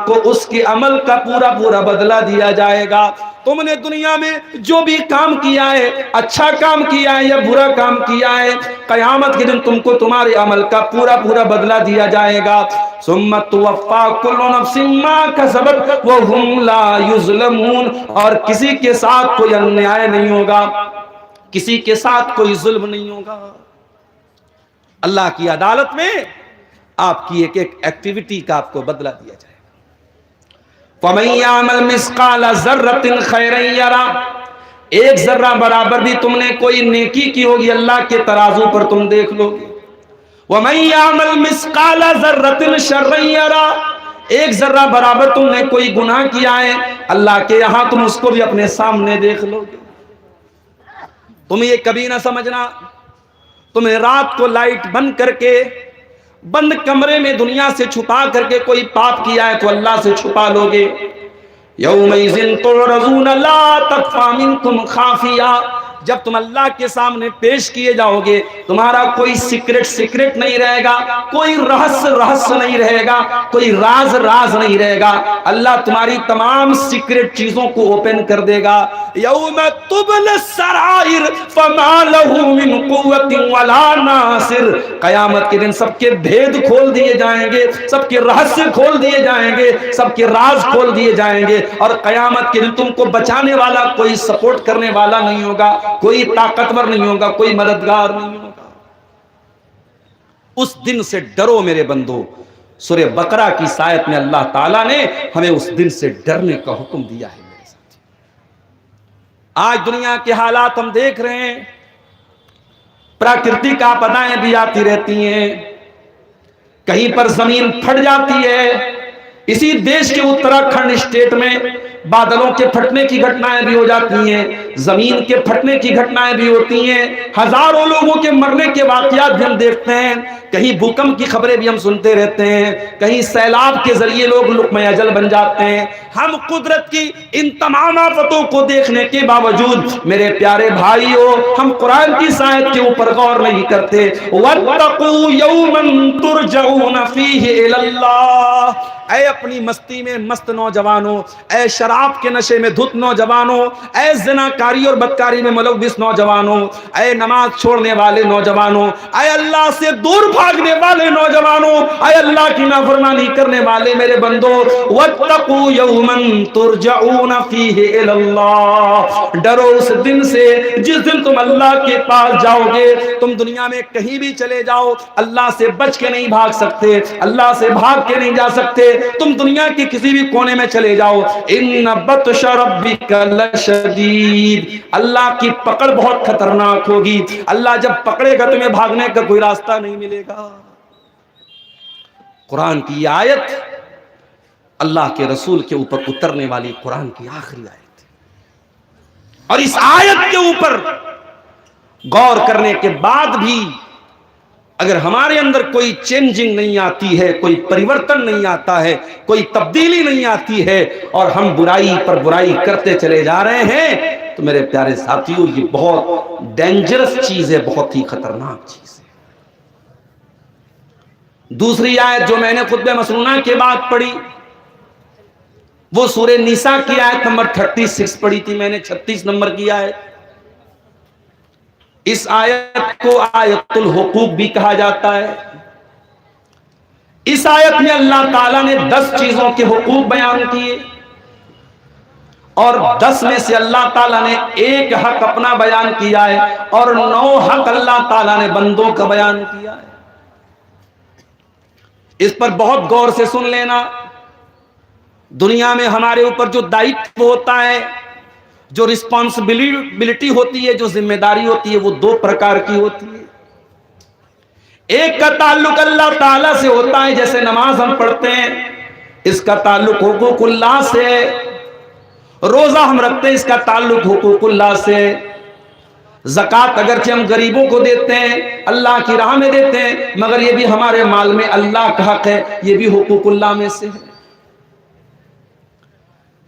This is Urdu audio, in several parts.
کو اس کے عمل کا پورا پورا بدلہ دیا جائے گا۔ تم نے دنیا میں جو بھی کام کیا ہے، اچھا کام کیا ہے یا برا کام کیا ہے، قیامت کے دن تم کو تمہارے عمل کا پورا پورا بدلہ دیا جائے گا۔ ثم توفی کل نفس ما کسبت وهم لا یظلمون، اور کسی کے ساتھ کوئی انیائے نہیں ہوگا، کسی کے ساتھ کوئی ظلم نہیں ہوگا۔ اللہ کی عدالت میں آپ کی ایک ایک ایکٹیویٹی کا آپ کو بدلہ دیا جائے گا۔ فَمَن يَعْمَلْ مِثْقَالَ ذَرَّةٍ خَيْرًا يَرَهُ، ایک ذرہ برابر بھی تم نے کوئی نیکی کی ہوگی، اللہ کے ترازو پر تم دیکھ لو گے۔ وَمَن يَعْمَلْ مِثْقَالَ ذَرَّةٍ شَرًّا يَرَهُ، ایک ذرہ برابر تم نے کوئی گناہ کیا ہے، اللہ کے یہاں تم اس کو بھی اپنے سامنے دیکھ لو گے۔ تم یہ کبھی نہ سمجھنا تمہیں رات کو لائٹ بند کر کے بند کمرے میں دنیا سے چھپا کر کے کوئی پاپ کیا ہے تو اللہ سے چھپا لو گے۔ یومئذ تعرضون لا تخفی منکم خافیہ، جب تم اللہ کے سامنے پیش کیے جاؤ گے تمہارا کوئی سیکرٹ نہیں رہے گا، کوئی رہس نہیں رہے گا، کوئی راز نہیں رہے گا۔ اللہ تمہاری تمام سیکرٹ چیزوں کو اوپن کر دے گا۔ یوم تبل السرائر فما له من قوت ولا ناصر، قیامت کے دن سب کے بھید کھول دیے جائیں گے، سب کے رہسیہ کھول دیے جائیں گے، سب کے راز کھول دیے جائیں گے، اور قیامت کے دن تم کو بچانے والا کوئی سپورٹ کرنے والا نہیں ہوگا، کوئی طاقتور نہیں ہوگا، کوئی مددگار نہیں ہوگا۔ اس دن سے ڈرو میرے بندو۔ سورہ بقرہ کی آیت میں اللہ تعالیٰ نے ہمیں اس دن سے ڈرنے کا حکم دیا ہے۔ میرے ساتھ آج دنیا کے حالات ہم دیکھ رہے ہیں، پراکرتک آپدائیں بھی آتی رہتی ہیں، کہیں پر زمین پھٹ جاتی ہے۔ اسی دیش کے اتراکھنڈ اسٹیٹ میں بادلوں کے پھٹنے کی گھٹنائیں بھی ہو جاتی ہیں، زمین کے پھٹنے کی گھٹنائیں بھی ہوتی ہیں، ہزاروں لوگوں کے مرنے کے واقعات بھی ہم دیکھتے ہیں، کہیں بھوکمپ کی خبریں بھی ہم سنتے رہتے ہیں، کہیں سیلاب کے ذریعے لوگ لقمہ اجل بن جاتے ہیں۔ ہم قدرت کی ان تمام آفتوں کو دیکھنے کے باوجود میرے پیارے بھائیو، ہم قرآن کی آیت کے اوپر غور نہیں کرتے۔ وَاتَّقُوا يَوْمًا تُرْجَعُونَ فِيهِ إِلَى اللَّهِ، اے اپنی مستی میں مست نوجوانوں، اے شراب کے نشے میں دھت نوجوانوں، اے زناکاری اور بدکاری میں ملوث نوجوانوں، اے نماز چھوڑنے والے نوجوانوں، اے اللہ سے دور بھاگنے والے نوجوانوں، اے اللہ کی نافرمانی کرنے والے میرے بندو، وَاتَّقُوا يَوْمًا تُرْجَعُونَ فِيهِ إِلَى اللَّهِ، ڈرو اس دن سے جس دن تم اللہ کے پاس جاؤ گے۔ تم دنیا میں کہیں بھی چلے جاؤ، اللہ سے بچ کے نہیں بھاگ سکتے، اللہ سے بھاگ کے نہیں جا سکتے۔ تم دنیا کی کسی بھی کونے میں چلے جاؤ، ان بطش ربک لشدید، اللہ کی پکڑ بہت خطرناک ہوگی۔ اللہ جب پکڑے گا تمہیں بھاگنے کا کوئی راستہ نہیں ملے گا۔ قرآن کی آیت اللہ کے رسول کے اوپر اترنے والی قرآن کی آخری آیت، اور اس آیت کے اوپر غور کرنے کے بعد بھی اگر ہمارے اندر کوئی چینجنگ نہیں آتی ہے، کوئی پریورتن نہیں آتا ہے، کوئی تبدیلی نہیں آتی ہے، اور ہم برائی پر برائی کرتے چلے جا رہے ہیں، تو میرے پیارے ساتھیوں یہ بہت ڈینجرس چیز ہے، بہت ہی خطرناک چیز ہے۔ دوسری آیت جو میں نے خطبہ مسنونہ کے بعد پڑھی وہ سورہ نساء کی آیت نمبر 36 پڑھی تھی میں نے، 36 نمبر کی آیت۔ اس آیت کو آیت الحقوق بھی کہا جاتا ہے۔ اس آیت میں اللہ تعالیٰ نے 10 چیزوں کے حقوق بیان کیے، اور 10 میں سے اللہ تعالیٰ نے ایک حق اپنا بیان کیا ہے، اور 9 حق اللہ تعالیٰ نے بندوں کا بیان کیا ہے۔ اس پر بہت غور سے سن لینا۔ دنیا میں ہمارے اوپر جو دائتو ہوتا ہے، جو رسپانسبلٹی ہوتی ہے، جو ذمہ داری ہوتی ہے، وہ 2 پرکار کی ہوتی ہے۔ ایک کا تعلق اللہ تعالیٰ سے ہوتا ہے، جیسے نماز ہم پڑھتے ہیں، اس کا تعلق حقوق اللہ سے، روزہ ہم رکھتے ہیں، اس کا تعلق حقوق اللہ سے، زکوٰۃ اگرچہ ہم غریبوں کو دیتے ہیں، اللہ کی راہ میں دیتے ہیں، مگر یہ بھی ہمارے مال میں اللہ کا حق ہے، یہ بھی حقوق اللہ میں سے ہے۔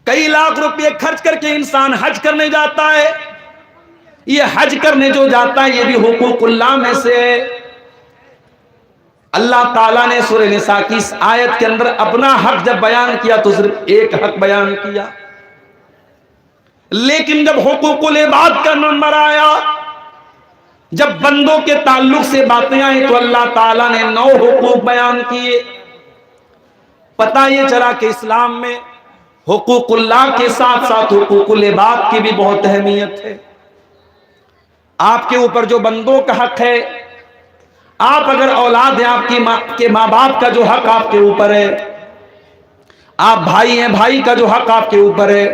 کئی لاکھ روپے خرچ کر کے انسان حج کرنے جاتا ہے، یہ حج کرنے جو جاتا ہے یہ بھی حقوق اللہ میں سے ہے۔ اللہ تعالیٰ نے سورہ نساء کی اس آیت کے اندر اپنا حق جب بیان کیا تو صرف ایک حق بیان کیا، لیکن جب حقوق العباد کا نمبر آیا، جب بندوں کے تعلق سے باتیں آئیں تو اللہ تعالیٰ نے 9 حقوق بیان کیے۔ پتہ یہ چلا کہ اسلام میں حقوق اللہ کے ساتھ ساتھ حقوق العباد کی بھی بہت اہمیت ہے۔ آپ کے اوپر جو بندوں کا حق ہے، آپ اگر اولاد ہیں، آپ کے ماں باپ کا جو حق آپ کے اوپر ہے، آپ بھائی ہیں، بھائی کا جو حق آپ کے اوپر ہے،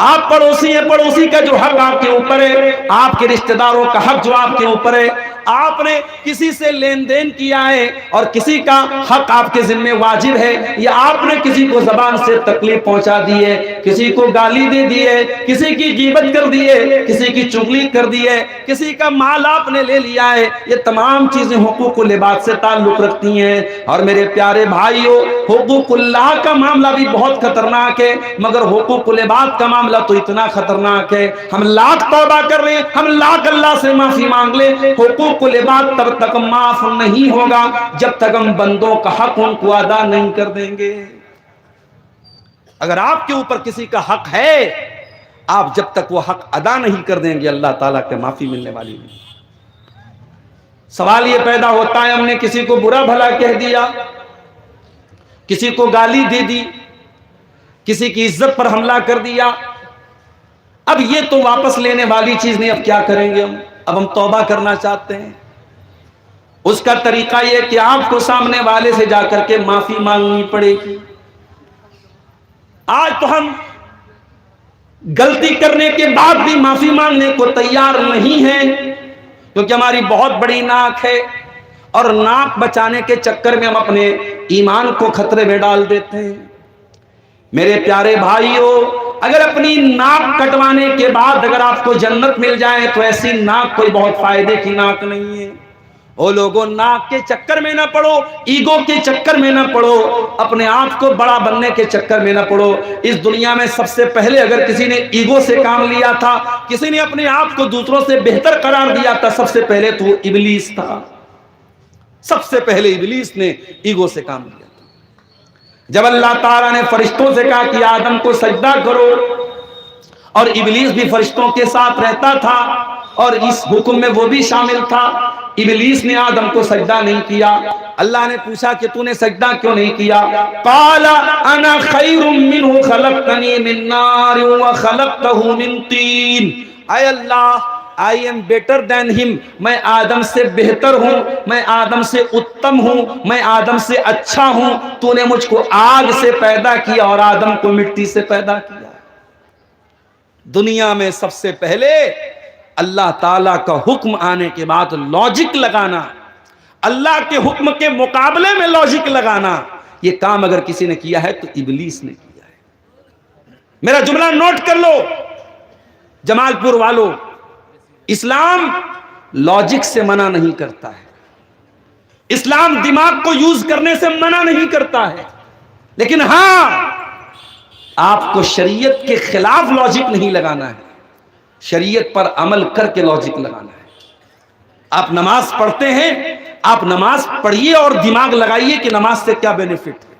آپ پڑوسی ہیں، پڑوسی کا جو حق آپ کے اوپر ہے، آپ کے رشتہ داروں کا حق جو آپ کے اوپر ہے، آپ نے کسی سے لین دین کیا ہے اور کسی کا حق آپ کے ذمہ واجب ہے، یا آپ نے کسی کو زبان سے تکلیف پہنچا دی ہے، کسی کو گالی دے دی ہے، کسی کی غیبت کر دی ہے، کسی کی چغلی کر دی ہے، کسی کا مال آپ نے لے لیا ہے، یہ تمام چیزیں حقوق العباد سے تعلق رکھتی ہیں۔ اور میرے پیارے بھائیوں، حقوق اللہ کا معاملہ بھی بہت خطرناک ہے، مگر حقوق العباد کا معاملہ تو اتنا خطرناک ہے، ہم لاکھ توبہ کر لیں، ہم لاکھ اللہ سے معافی مانگ لیں، حقوق العباد تب تک معاف نہیں ہوگا جب تک ہم بندوں کا حق ان کو ادا نہیں کر دیں گے۔ اگر آپ کے اوپر کسی کا حق ہے، آپ جب تک وہ حق ادا نہیں کر دیں گے اللہ تعالیٰ کے معافی ملنے والی نہیں۔ سوال یہ پیدا ہوتا ہے، ہم نے کسی کو برا بھلا کہہ دیا، کسی کو گالی دے دی، کسی کی عزت پر حملہ کر دیا، اب یہ تو واپس لینے والی چیز نہیں، اب کیا کریں گے اب ہم توبہ کرنا چاہتے ہیں۔ اس کا طریقہ یہ کہ آپ کو سامنے والے سے جا کر کے معافی مانگنی پڑے گی۔ آج تو ہم غلطی کرنے کے بعد بھی معافی مانگنے کو تیار نہیں ہیں، کیونکہ ہماری بہت بڑی ناک ہے، اور ناک بچانے کے چکر میں ہم اپنے ایمان کو خطرے میں ڈال دیتے ہیں۔ میرے پیارے بھائیوں، اگر اپنی ناک کٹوانے کے بعد اگر آپ کو جنت مل جائے تو ایسی ناک کوئی بہت فائدے کی ناک نہیں ہے۔ او لوگوں، ناک کے چکر میں نہ پڑو، ایگو کے چکر میں نہ پڑو، اپنے آپ کو بڑا بننے کے چکر میں نہ پڑو۔ اس دنیا میں سب سے پہلے اگر کسی نے ایگو سے کام لیا تھا، کسی نے اپنے آپ کو دوسروں سے بہتر قرار دیا تھا، سب سے پہلے تو ابلیس تھا۔ سب سے پہلے ابلیس نے ایگو سے کام لیا۔ جب اللہ تعالیٰ نے فرشتوں سے کہا کہ آدم کو سجدہ کرو، اور ابلیس بھی فرشتوں کے ساتھ رہتا تھا اور اس حکم میں وہ بھی شامل تھا، ابلیس نے آدم کو سجدہ نہیں کیا۔ اللہ نے پوچھا کہ تو نے سجدہ کیوں نہیں کیا؟ قال انا خیر منہ خلقتنی من نار وخلقتہ من طین۔ اے اللہ، I am better than him، میں آدم سے بہتر ہوں، میں آدم سے اتم ہوں، میں آدم سے اچھا ہوں، تو نے مجھ کو آگ سے پیدا کیا اور آدم کو مٹی سے پیدا کیا۔ دنیا میں سب سے پہلے اللہ تعالیٰ کا حکم آنے کے بعد لاجک لگانا، اللہ کے حکم کے مقابلے میں لاجک لگانا، یہ کام اگر کسی نے کیا ہے تو ابلیس نے کیا ہے۔ میرا جملہ نوٹ کر لو جمال پور والو، اسلام لاجک سے منع نہیں کرتا ہے، اسلام دماغ کو یوز کرنے سے منع نہیں کرتا ہے، لیکن ہاں آپ کو شریعت کے خلاف لاجک نہیں لگانا ہے، شریعت پر عمل کر کے لاجک لگانا ہے۔ آپ نماز پڑھتے ہیں، آپ نماز پڑھیے اور دماغ لگائیے کہ نماز سے کیا بینیفٹ ہے۔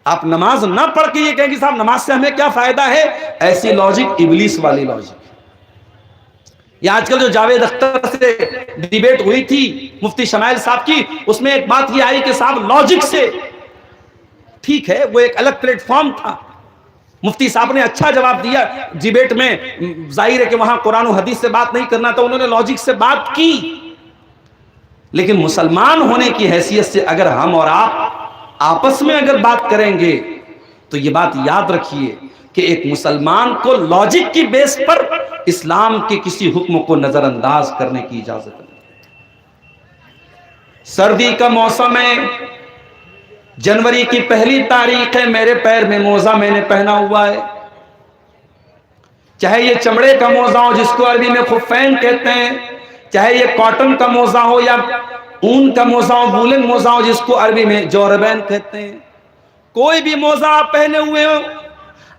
آپ نماز نہ پڑھ کے یہ کہیں کہ صاحب نماز سے ہمیں کیا فائدہ ہے، ایسی لاجک ابلیس والی لاجک۔ یہ آج کل جو جاوید اختر سے ڈیبیٹ ہوئی تھی مفتی شمائل صاحب کی، اس میں ایک بات یہ آئی کہ صاحب لاجک سے، ٹھیک ہے وہ ایک الگ پلیٹ فارم تھا، مفتی صاحب نے اچھا جواب دیا ڈیبیٹ میں، ظاہر ہے کہ وہاں قرآن و حدیث سے بات نہیں کرنا تھا، انہوں نے لاجک سے بات کی، لیکن مسلمان ہونے کی حیثیت سے اگر ہم اور آپ آپس میں اگر بات کریں گے تو یہ بات یاد رکھیے کہ ایک مسلمان کو لاجک کی بیس پر اسلام کے کسی حکم کو نظر انداز کرنے کی اجازت نہیں۔ سردی کا موسم ہے، جنوری کی پہلی تاریخ ہے، میرے پیر میں موزہ میں نے پہنا ہوا ہے، چاہے یہ چمڑے کا موزہ ہو جس کو عربی میں خفین کہتے ہیں، چاہے یہ کاٹن کا موزہ ہو یا اون کا موزہ ہو، وولن موزہ ہو جس کو عربی میں جوربین کہتے ہیں، کوئی بھی موزہ آپ پہنے ہوئے ہو،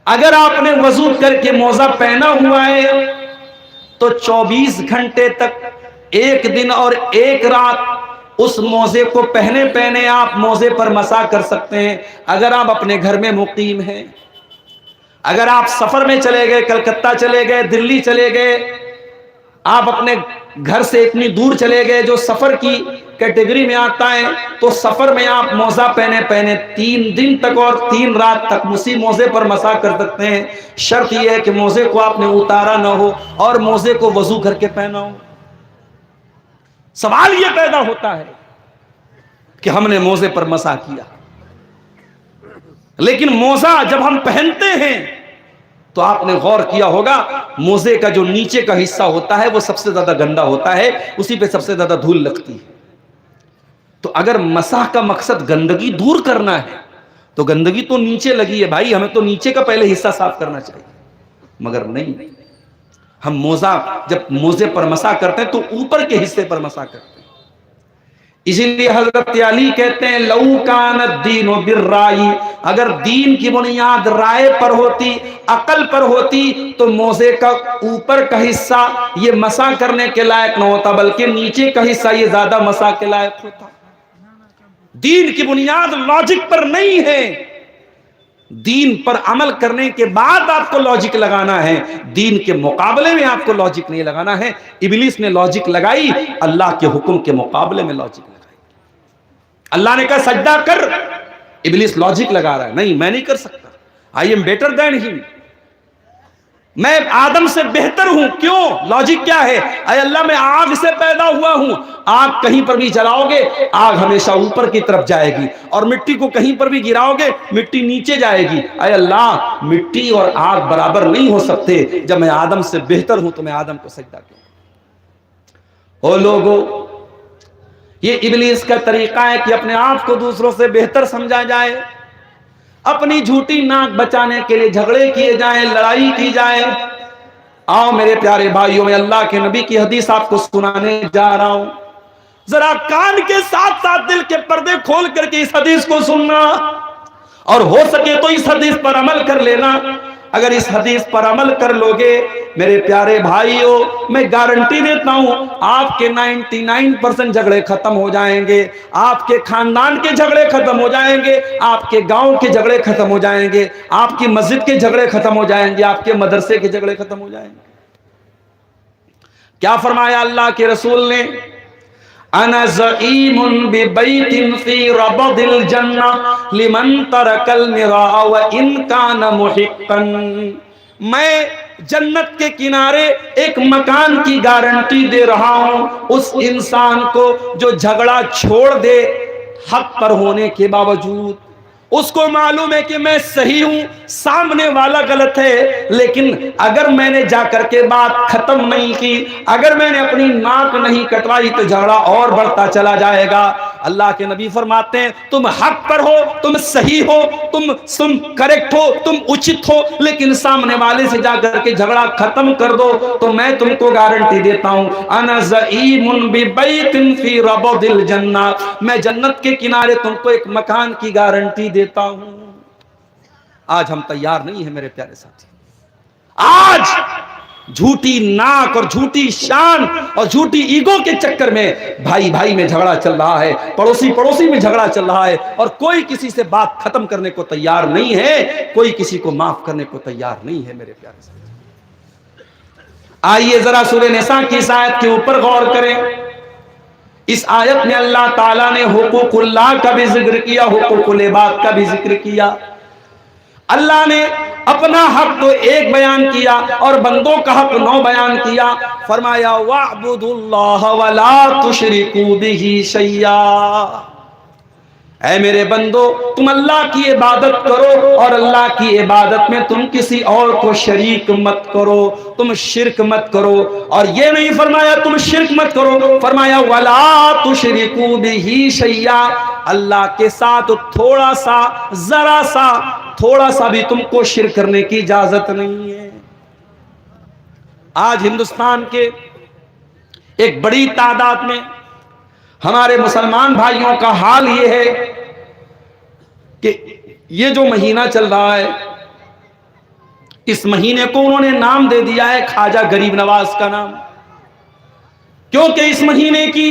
اگر آپ نے وضو کر کے موزہ پہنا ہوا ہے تو 24 گھنٹے تک، ایک دن اور ایک رات اس موزے کو پہنے پہنے آپ موزے پر مسا کر سکتے ہیں اگر آپ اپنے گھر میں مقیم ہیں. اگر آپ سفر میں چلے گئے، کلکتہ چلے گئے، دلی چلے گئے، آپ اپنے گھر سے اتنی دور چلے گئے جو سفر کی کیٹیگری میں آتا ہے، تو سفر میں آپ موزہ پہنے پہنے 3 دن تک اور 3 رات تک اسی موزے پر مسا کر سکتے ہیں. شرط یہ ہے کہ موزے کو آپ نے اتارا نہ ہو اور موزے کو وضو کر کے پہنا ہو. سوال یہ پیدا ہوتا ہے کہ ہم نے موزے پر مسا کیا، لیکن موزہ جب ہم پہنتے ہیں تو آپ نے غور کیا ہوگا موزے کا جو نیچے کا حصہ ہوتا ہے وہ سب سے زیادہ گندا ہوتا ہے، اسی پہ سب سے زیادہ دھول لگتی ہے. تو اگر مسح کا مقصد گندگی دور کرنا ہے تو گندگی تو نیچے لگی ہے بھائی، ہمیں تو نیچے کا پہلے حصہ صاف کرنا چاہیے. مگر نہیں، ہم جب موزے پر مسح کرتے ہیں تو اوپر کے حصے پر مسح کرتے ہیں. اسی لیے حضرت علی کہتے ہیں لو کان الدین بالرائے، اگر دین کی بنیاد رائے پر ہوتی، عقل پر ہوتی، تو موزے کا اوپر کا حصہ یہ مسح کرنے کے لائق نہ ہوتا بلکہ نیچے کا حصہ یہ زیادہ مسح کے لائق ہوتا. دین کی بنیاد لاجک پر نہیں ہے، دین پر عمل کرنے کے بعد آپ کو لاجک لگانا ہے، دین کے مقابلے میں آپ کو لاجک نہیں لگانا ہے. ابلیس نے لاجک لگائی، اللہ کے حکم کے مقابلے میں لاجک لگائی. اللہ نے کہا سجدہ کر، ابلیس لاجک لگا رہا ہے، نہیں میں نہیں کر سکتا، آئی ایم بیٹر دین ہم، میں آدم سے بہتر ہوں. کیوں؟ لاجک کیا ہے؟ اے اللہ میں آگ سے پیدا ہوا ہوں، آگ کہیں پر بھی جلاؤ گے آگ ہمیشہ اوپر کی طرف جائے گی، اور مٹی کو کہیں پر بھی گراؤ گے مٹی نیچے جائے گی. اے اللہ مٹی اور آگ برابر نہیں ہو سکتے، جب میں آدم سے بہتر ہوں تو میں آدم کو سجدہ کروں. او لوگو، یہ ابلیس کا طریقہ ہے کہ اپنے آپ کو دوسروں سے بہتر سمجھا جائے، اپنی جھوٹی ناک بچانے کے لیے جھگڑے کیے جائیں، لڑائی کی جائے. آؤ میرے پیارے بھائیوں، میں اللہ کے نبی کی حدیث آپ کو سنانے جا رہا ہوں، ذرا کان کے ساتھ ساتھ دل کے پردے کھول کر کے اس حدیث کو سننا، اور ہو سکے تو اس حدیث پر عمل کر لینا. اگر اس حدیث پر عمل کر لوگے میرے پیارے بھائیوں، میں گارنٹی دیتا ہوں آپ کے 99% جھگڑے ختم ہو جائیں گے، آپ کے خاندان کے جھگڑے ختم ہو جائیں گے، آپ کے گاؤں کے جھگڑے ختم ہو جائیں گے، آپ کی مسجد کے جھگڑے ختم ہو جائیں گے، آپ کے مدرسے کے جھگڑے ختم ہو جائیں گے. کیا فرمایا اللہ کے رسول نے؟ انا زعیم ببیت فی ربض الجنہ لمن ترک المراء وان کان محقا. میں جنت کے کنارے ایک مکان کی گارنٹی دے رہا ہوں اس انسان کو جو جھگڑا چھوڑ دے حق پر ہونے کے باوجود. اس کو معلوم ہے کہ میں صحیح ہوں، سامنے والا غلط ہے، لیکن اگر میں نے جا کر کے بات ختم نہیں کی، اگر میں نے اپنی ناک نہیں کٹوائی تو جھگڑا اور بڑھتا چلا جائے گا. اللہ کے نبی فرماتے ہیں تم حق پر ہو، تم صحیح ہو، تم کریکٹ ہو، تم اچت ہو، لیکن سامنے والے سے جا کر کے جھگڑا ختم کر دو تو میں تم کو گارنٹی دیتا ہوں انا زعیم ببیت فی ربض الجنہ، میں جنت کے کنارے تم کو ایک مکان کی گارنٹی دیتا ہوں. آج ہم تیار نہیں ہیں میرے پیارے ساتھی. آج جھوٹی ناک اور جھوٹی شان اور جھوٹی ایگو کے چکر میں بھائی بھائی میں جھگڑا چل رہا ہے، پڑوسی پڑوسی میں جھگڑا چل رہا ہے، اور کوئی کسی سے بات ختم کرنے کو تیار نہیں ہے، کوئی کسی کو معاف کرنے کو تیار نہیں ہے میرے پیارے ساتھی. آئیے ذرا سورہ نساء کی اس آیت کے اوپر غور کریں. اس آیت میں اللہ تعالیٰ نے حقوق اللہ کا بھی ذکر کیا، حقوق العباد کا بھی ذکر کیا. اللہ نے اپنا حق تو ایک بیان کیا اور بندوں کا حق 9 بیان کیا. فرمایا وَاعْبُدُوا اللَّهَ وَلَا تُشْرِكُوا بِهِ شَيْئًا. اے میرے بندو تم اللہ کی عبادت کرو اور اللہ کی عبادت میں تم کسی اور کو شریک مت کرو، تم شرک مت کرو. اور یہ نہیں فرمایا تم شرک مت کرو، فرمایا وَلَا تُشْرِكُوا بِهِ شَيْئًا. اللہ کے ساتھ تھوڑا سا، ذرا سا، تھوڑا سا بھی تم کو شرک کرنے کی اجازت نہیں ہے. آج ہندوستان کے ایک بڑی تعداد میں ہمارے مسلمان بھائیوں کا حال یہ ہے کہ یہ جو مہینہ چل رہا ہے اس مہینے کو انہوں نے نام دے دیا ہے خواجہ غریب نواز کا نام، کیونکہ اس مہینے کی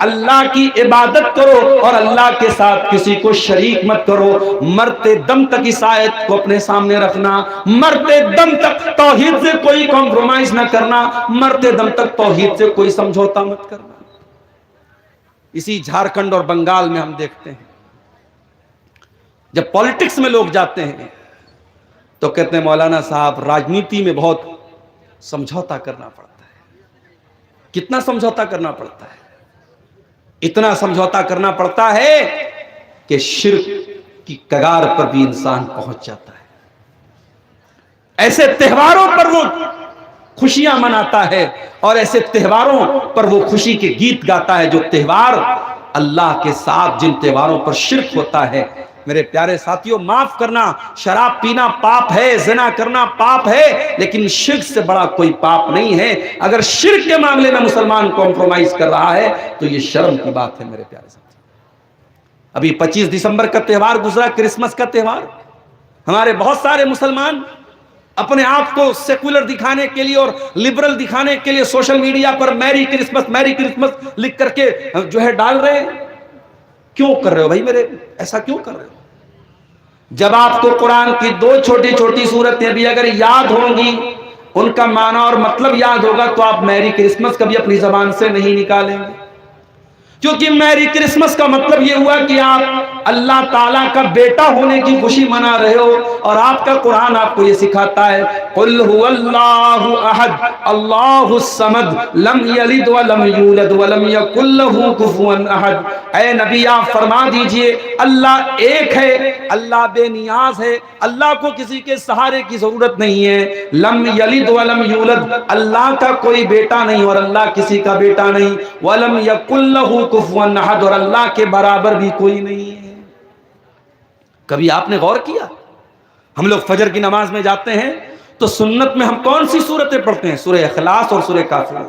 اللہ کی عبادت کرو اور اللہ کے ساتھ کسی کو شریک مت کرو. مرتے دم تک اس آیت کو اپنے سامنے رکھنا, مرتے دم تک توحید سے کوئی کمپرومائز نہ کرنا, مرتے دم تک توحید سے کوئی سمجھوتا مت کرنا. اسی جھارکھنڈ اور بنگال میں ہم دیکھتے ہیں جب پالیٹکس میں لوگ جاتے ہیں تو کہتے ہیں مولانا صاحب راجنیتی میں بہت سمجھوتا کرنا پڑتا ہے. کتنا سمجھوتا کرنا پڑتا ہے؟ اتنا سمجھوتا کرنا پڑتا ہے کہ شرک کی کگار پر بھی انسان پہنچ جاتا ہے. ایسے تہواروں پر وہ خوشیاں مناتا ہے اور ایسے تہواروں پر وہ خوشی کے گیت گاتا ہے جو تہوار اللہ کے ساتھ جن تہواروں پر شرک ہوتا ہے. میرے پیارے ساتھیوں, معاف کرنا, شراب پینا پاپ ہے, زنا کرنا پاپ ہے, لیکن شرک سے بڑا کوئی پاپ نہیں ہے. اگر شرک کے معاملے میں مسلمان کمپرومائز کر رہا ہے تو یہ شرم کی بات ہے. میرے پیارے ساتھیوں, ابھی 25 دسمبر کا تہوار گزرا, کرسمس کا تہوار. ہمارے بہت سارے مسلمان اپنے آپ کو سیکولر دکھانے کے لیے اور لبرل دکھانے کے لیے سوشل میڈیا پر میری کرسمس لکھ کر کے جو ہے ڈال رہے ہیں. کیوں کر رہے ہو بھائی میرے, ایسا کیوں کر رہے ہو؟ جب آپ کو قرآن کی 2 چھوٹی چھوٹی سورتیں بھی اگر یاد ہوں گی, ان کا معنی اور مطلب یاد ہوگا, تو آپ میری کرسمس کبھی اپنی زبان سے نہیں نکالیں گے. کیونکہ میری کرسمس کا مطلب یہ ہوا کہ آپ اللہ تعالیٰ کا بیٹا ہونے کی خوشی منا رہے ہو, اور آپ کا قرآن آپ کو یہ سکھاتا ہے قل هو اللہ احد اللہ الصمد لم یلد ولم یولد ولم یکن له کفوا احد. اے نبی آپ فرما دیجئے اللہ ایک ہے, اللہ بے نیاز ہے, اللہ کو کسی کے سہارے کی ضرورت نہیں ہے. لم یلد ولم یولد, اللہ کا کوئی بیٹا نہیں اور اللہ کسی کا بیٹا نہیں. ولم یکن له کفوا احد, اور اللہ کے برابر بھی کوئی نہیں ہے. کبھی آپ نے غور کیا؟ ہم لوگ فجر کی نماز میں جاتے ہیں تو سنت میں ہم کون سی سورتیں پڑھتے ہیں؟ سورہ اخلاص اور سورہ کافرون.